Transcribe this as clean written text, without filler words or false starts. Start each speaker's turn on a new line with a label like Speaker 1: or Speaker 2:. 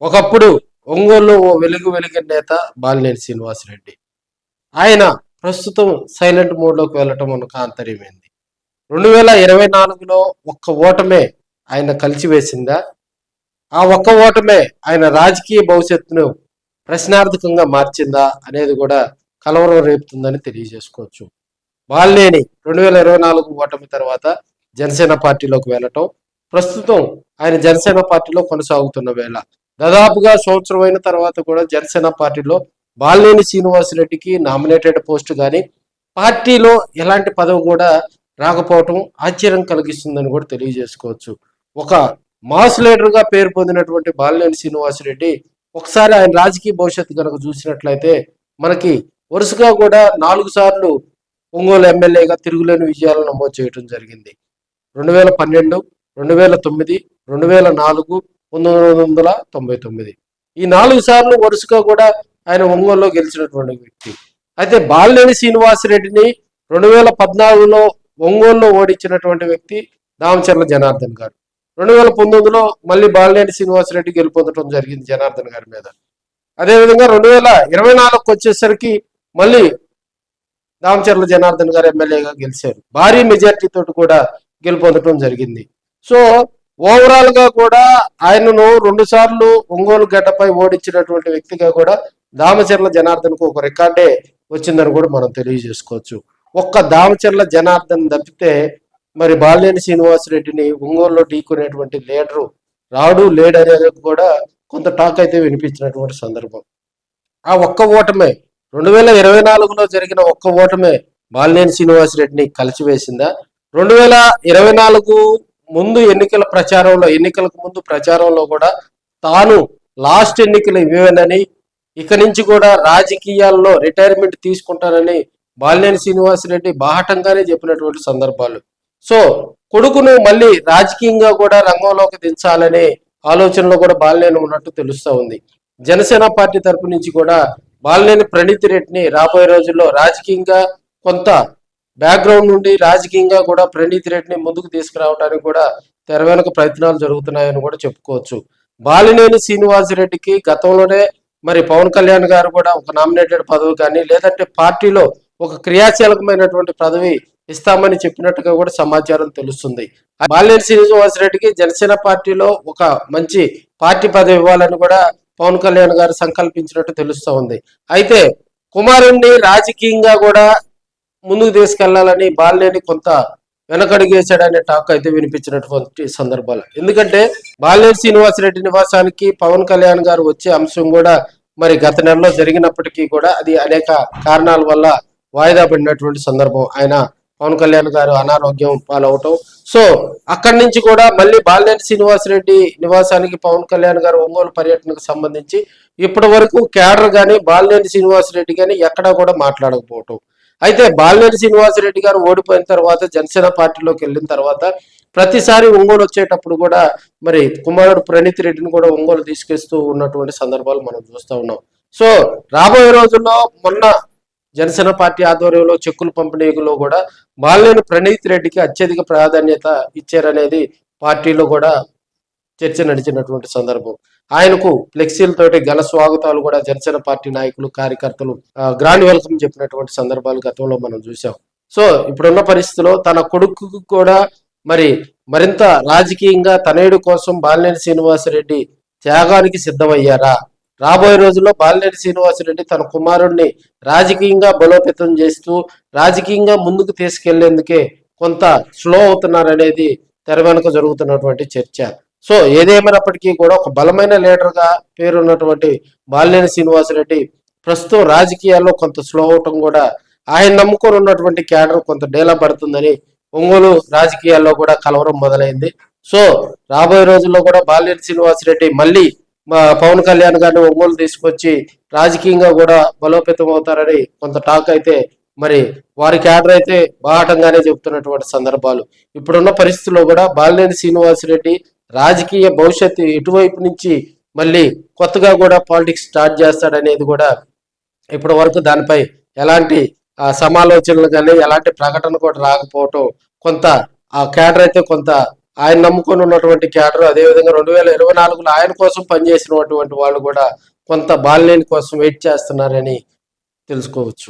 Speaker 1: ఒకప్పుడు ఒంగోలులో ఓ వెలుగు వెలిగిన నేత బాలినేని శ్రీనివాసరెడ్డి. ఆయన ప్రస్తుతం సైలెంట్ మోడ్లోకి వెళ్ళటం మనకు ఆంతర్యమైంది. 2024లో ఒక్క ఓటమే ఆయన కలిచివేసిందా? ఆ ఒక్క ఓటమే ఆయన రాజకీయ భవిష్యత్తును ప్రశ్నార్థకంగా మార్చిందా అనేది కూడా కలవరం రేపుతుందని తెలియజేసుకోవచ్చు. బాలినేని 2024 ఓటమి తర్వాత జనసేన పార్టీలోకి వెళ్ళటం, ప్రస్తుతం ఆయన జనసేన పార్టీలో కొనసాగుతున్న వేళ దాదాపుగా సంవత్సరం అయిన తర్వాత కూడా జనసేన పార్టీలో బాలినేని శ్రీనివాసరెడ్డికి నామినేటెడ్ పోస్ట్ కానీ పార్టీలో ఎలాంటి పదవి కూడా రాకపోవటం ఆశ్చర్యం కలిగిస్తుందని కూడా తెలియజేసుకోవచ్చు. ఒక మాస్ లీడర్గా పేరు పొందినటువంటి బాలినేని శ్రీనివాసరెడ్డి ఒకసారి ఆయన రాజకీయ భవిష్యత్తు కనుక చూసినట్లయితే మనకి వరుసగా కూడా 4 సార్లు ఒంగోలు ఎమ్మెల్యేగా తిరుగులేని విజయాలు నమోదు చేయడం జరిగింది. 2012, 2009, 2004, 1999 ఈ 4 సార్లు వరుసగా కూడా ఆయన ఒంగోలులో గెలిచినటువంటి వ్యక్తి. అయితే బాలినేని శ్రీనివాసరెడ్డిని 2014లో ఒంగోలులో ఓడించినటువంటి వ్యక్తి దామచర్ల జనార్దన్ గారు. 2019లో మళ్ళీ బాలినేని శ్రీనివాసరెడ్డి గెలుపొందడం జరిగింది జనార్దన్ గారి మీద. అదేవిధంగా 2024కు వచ్చేసరికి మళ్ళీ దామచర్ల జనార్దన్ గారు ఎమ్మెల్యేగా గెలిచారు. భారీ మెజార్టీ తోటి కూడా గెలుపొందడం జరిగింది. సో ఓవరాల్ గా కూడా ఆయనను 2 సార్లు ఒంగోలు గడ్డపై ఓడించినటువంటి వ్యక్తిగా కూడా దామచర్ల జనార్దన్ కు ఒక రికార్డే వచ్చిందని కూడా మనం తెలియజేసుకోవచ్చు. ఒక్క దామచర్ల జనార్దన్ తప్పితే మరి బాలినేని శ్రీనివాసరెడ్డిని ఒంగోలులో ఢీకొనేటువంటి లీడరు రాడు లేడనేది కూడా కొంత టాక్ అయితే వినిపించినటువంటి సందర్భం. ఆ ఒక్క ఓటమే 2024లో జరిగిన ఒక్క ఓటమే బాలినేని శ్రీనివాసరెడ్డిని కలిసివేసిందా? 2024 ముందు ఎన్నికలకు ముందు ప్రచారంలో కూడా తాను లాస్ట్ ఎన్నికలు ఇవేనని, ఇక నుంచి కూడా రాజకీయాల్లో రిటైర్మెంట్ తీసుకుంటానని బాలినేని శ్రీనివాసరెడ్డి బాహటంగానే చెప్పినటువంటి సందర్భాలు. సో కొడుకును మళ్ళీ రాజకీయంగా కూడా రంగంలోకి దించాలనే ఆలోచనలో కూడా బాలినేని ఉన్నట్టు తెలుస్తూ ఉంది. జనసేన పార్టీ తరపు నుంచి కూడా బాలినేని ప్రణీత్ రెడ్డిని రాబోయే రోజుల్లో రాజకీయంగా కొంత బ్యాక్గ్రౌండ్ నుండి రాజకీయంగా కూడా ప్రణీత్ రెడ్డిని ముందుకు తీసుకురావడానికి కూడా తెర వెనుక ప్రయత్నాలు జరుగుతున్నాయని కూడా చెప్పుకోవచ్చు. బాలినేని శ్రీనివాసరెడ్డికి గతంలోనే మరి పవన్ కళ్యాణ్ గారు కూడా ఒక నామినేటెడ్ పదవి కానీ లేదంటే పార్టీలో ఒక క్రియాశీలకమైనటువంటి పదవి ఇస్తామని చెప్పినట్టుగా కూడా సమాచారం తెలుస్తుంది. బాలినేని శ్రీనివాసరెడ్డికి జనసేన పార్టీలో ఒక మంచి పార్టీ పదవి ఇవ్వాలని కూడా పవన్ కళ్యాణ్ గారు సంకల్పించినట్టు తెలుస్తూ ఉంది. అయితే కుమారుణ్ణి రాజకీయంగా కూడా ముందుకు తీసుకెళ్లాలని బాలినేని కొంత వెనకడుగేశాడనే టాక్ అయితే వినిపించినటువంటి సందర్భాలు. ఎందుకంటే బాలినేని శ్రీనివాసరెడ్డి నివాసానికి పవన్ కళ్యాణ్ గారు వచ్చే అంశం కూడా మరి గత నెలలో జరిగినప్పటికీ కూడా అది అనేక కారణాల వల్ల వాయిదా పడినటువంటి సందర్భం. ఆయన పవన్ కళ్యాణ్ గారు అనారోగ్యం పాలవటం, సో అక్కడి నుంచి కూడా మళ్ళీ బాలినేని శ్రీనివాసరెడ్డి నివాసానికి పవన్ కళ్యాణ్ గారు ఒంగోలు పర్యటనకు సంబంధించి ఇప్పటి వరకు కేడర్ గాని బాలినేని శ్రీనివాసరెడ్డి గాని ఎక్కడా కూడా మాట్లాడకపోవటం. అయితే బాలినేని శ్రీనివాసరెడ్డి గారు ఓడిపోయిన తర్వాత జనసేన పార్టీలోకి వెళ్ళిన తర్వాత ప్రతిసారి ఒంగోలు వచ్చేటప్పుడు కూడా మరి కుమారుడు ప్రణీత్ రెడ్డిని కూడా ఒంగోలు తీసుకొస్తూ ఉన్నటువంటి సందర్భాలు మనం చూస్తూ ఉన్నాం. సో రాబోయే రోజుల్లో మొన్న జనసేన పార్టీ ఆధ్వర్యంలో చెక్కుల పంపిణీలో కూడా బాలినేని ప్రణీత్ రెడ్డికి అత్యధిక ప్రాధాన్యత ఇచ్చారనేది పార్టీలో కూడా చర్చ నడిచినటువంటి సందర్భం. ఆయనకు ఫ్లెక్సీలతోటి ఘన స్వాగతాలు కూడా జనసేన పార్టీ నాయకులు కార్యకర్తలు గ్రాండ్ వెల్కమ్ చెప్పినటువంటి సందర్భాలు గతంలో మనం చూసాం. సో ఇప్పుడున్న పరిస్థితిలో తన కొడుకు కూడా మరి మరింత రాజకీయంగా తనయుడు కోసం బాలినేని శ్రీనివాసరెడ్డి త్యాగానికి సిద్ధమయ్యారా? రాబోయే రోజుల్లో బాలినేని శ్రీనివాసరెడ్డి తన కుమారుడిని రాజకీయంగా బలోపేతం చేస్తూ రాజకీయంగా ముందుకు తీసుకెళ్లేందుకే కొంత స్లో అవుతున్నారనేది తెర వెనుక జరుగుతున్నటువంటి చర్చ. సో ఏదేమైనప్పటికీ కూడా ఒక బలమైన లీడర్ గా పేరున్నటువంటి బాలినేని శ్రీనివాసరెడ్డి ప్రస్తుతం రాజకీయాల్లో కొంత స్లో అవటం కూడా ఆయన నమ్ముకొని ఉన్నటువంటి క్యాడర్ కొంత డేలా పడుతుందని ఒంగోలు రాజకీయాల్లో కూడా కలవరం మొదలైంది. సో రాబోయే రోజుల్లో కూడా బాలినేని శ్రీనివాసరెడ్డి మళ్ళీ పవన్ కళ్యాణ్ గారిని ఒంగోలు తీసుకొచ్చి రాజకీయంగా కూడా బలోపేతం అవుతారని కొంత టాక్ అయితే మరి వారి క్యాడర్ అయితే బాహటంగానే చెబుతున్నటువంటి సందర్భాలు. ఇప్పుడున్న పరిస్థితుల్లో కూడా బాలినేని శ్రీనివాసరెడ్డి రాజకీయ భవిష్యత్తు ఎటువైపు నుంచి మళ్ళీ కొత్తగా కూడా పాలిటిక్స్ స్టార్ట్ చేస్తాడనేది కూడా ఇప్పటి వరకు దానిపై ఎలాంటి సమాలోచనలు కానీ ఎలాంటి ప్రకటన కూడా రాకపోవటం కొంత ఆ క్యాడర్ అయితే కొంత ఆయన నమ్ముకొని ఉన్నటువంటి క్యాడర్, అదేవిధంగా 2024లో ఆయన కోసం పనిచేసినటువంటి వాళ్ళు కూడా కొంత బాలినేని కోసం వెయిట్ చేస్తున్నారని తెలుసుకోవచ్చు.